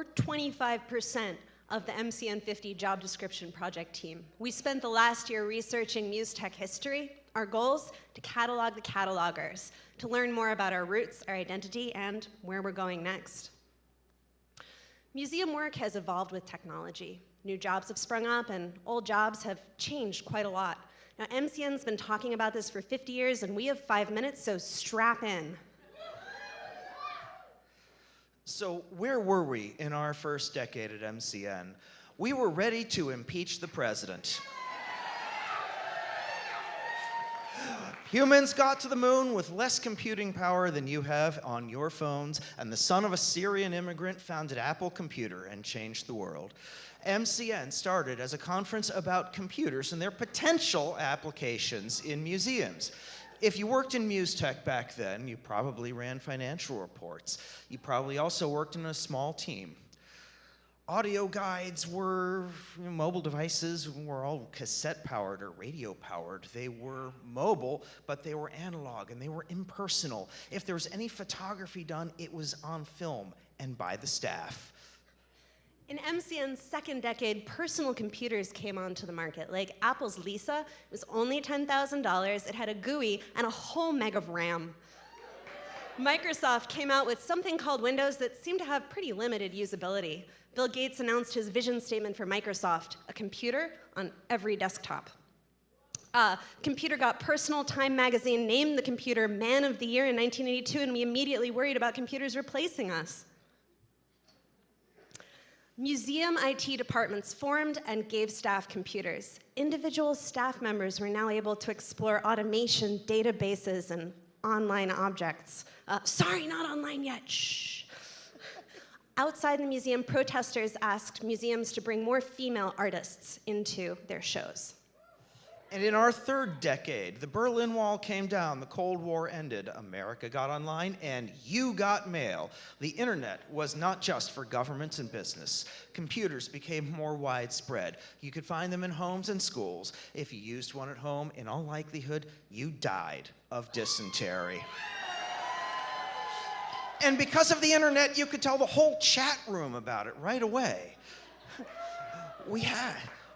We're 25% of the MCN 50 job description project team. We spent the last year researching Muse Tech history. Our goals: to catalog the catalogers, to learn more about our roots, our identity, and where we're going next. Museum work has evolved with technology. New jobs have sprung up, and old jobs have changed quite a lot. Now, MCN's been talking about this for 50 years, and we have 5 minutes, so strap in. So where were we in our first decade at MCN? We were ready to impeach the president. Humans got to the moon with less computing power than you have on your phones, and the son of a Syrian immigrant founded Apple Computer and changed the world. MCN started as a conference about computers and their potential applications in museums. If you worked in Muse Tech back then, you probably ran financial reports. You probably also worked in a small team. Audio guides were, mobile devices were all cassette-powered or radio-powered. They were mobile, but they were analog and they were impersonal. If there was any photography done, it was on film and by the staff. In MCN's second decade, personal computers came onto the market, like Apple's Lisa. It was only $10,000, it had a GUI and a whole meg of RAM. Microsoft came out with something called Windows that seemed to have pretty limited usability. Bill Gates announced his vision statement for Microsoft: a computer on every desktop. Computer got personal. Time magazine named the computer Man of the Year in 1982, and we immediately worried about computers replacing us. Museum IT departments formed and gave staff computers. Individual staff members were now able to explore automation, databases, and online objects. Sorry, not online yet, shh. Outside the museum, protesters asked museums to bring more female artists into their shows. And in our third decade, the Berlin Wall came down, the Cold War ended, America got online, and you got mail. The internet was not just for governments and business. Computers became more widespread. You could find them in homes and schools. If you used one at home, in all likelihood, you died of dysentery. And because of the internet, you could tell the whole chat room about it right away.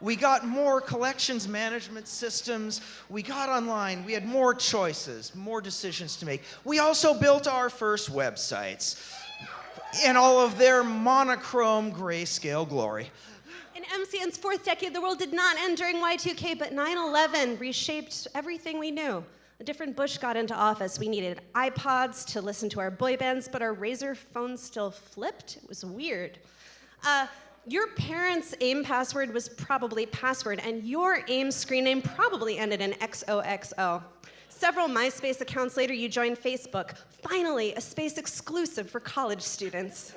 We got more collections management systems. We got online. We had more choices, more decisions to make. We also built our first websites in all of their monochrome grayscale glory. In MCN's fourth decade, the world did not end during Y2K, but 9/11 reshaped everything we knew. A different Bush got into office. We needed iPods to listen to our boy bands, but our Razor phones still flipped. It was weird. Your parents' AIM password was probably password, and your AIM screen name probably ended in XOXO. Several MySpace accounts later, you joined Facebook. Finally, a space exclusive for college students.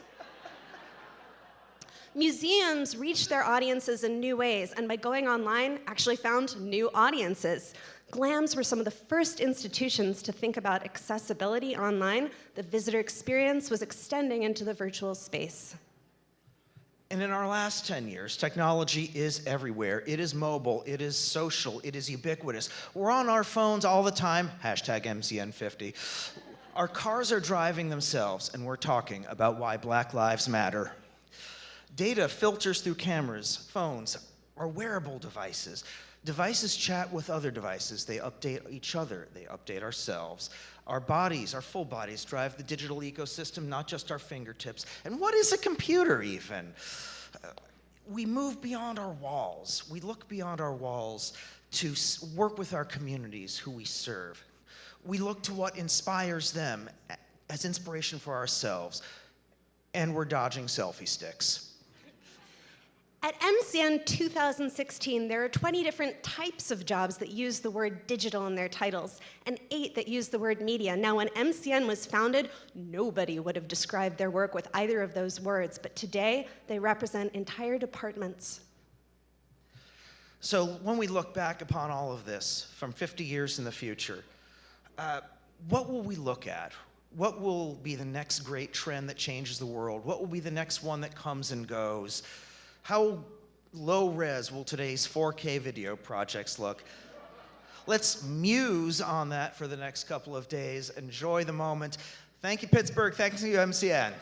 Museums reached their audiences in new ways, and by going online, actually found new audiences. GLAMs were some of the first institutions to think about accessibility online. The visitor experience was extending into the virtual space. And in our last 10 years, technology is everywhere. It is mobile, it is social, it is ubiquitous. We're on our phones all the time, hashtag MCN50. Our cars are driving themselves, and we're talking about why Black Lives Matter. Data filters through cameras, phones, our wearable devices. Devices chat with other devices. They update each other. They update ourselves. Our bodies, our full bodies, drive the digital ecosystem, not just our fingertips. And what is a computer, even? We move beyond our walls. We look beyond our walls to work with our communities who we serve. We look to what inspires them as inspiration for ourselves. And we're dodging selfie sticks. At MCN 2016, there are 20 different types of jobs that use the word digital in their titles, and 8 that use the word media. Now, when MCN was founded, nobody would have described their work with either of those words, but today, they represent entire departments. So when we look back upon all of this from 50 years in the future, what will we look at? What will be the next great trend that changes the world? What will be the next one that comes and goes? How low res will today's 4K video projects look? Let's muse on that for the next couple of days. Enjoy the moment. Thank you, Pittsburgh. Thank you, MCN.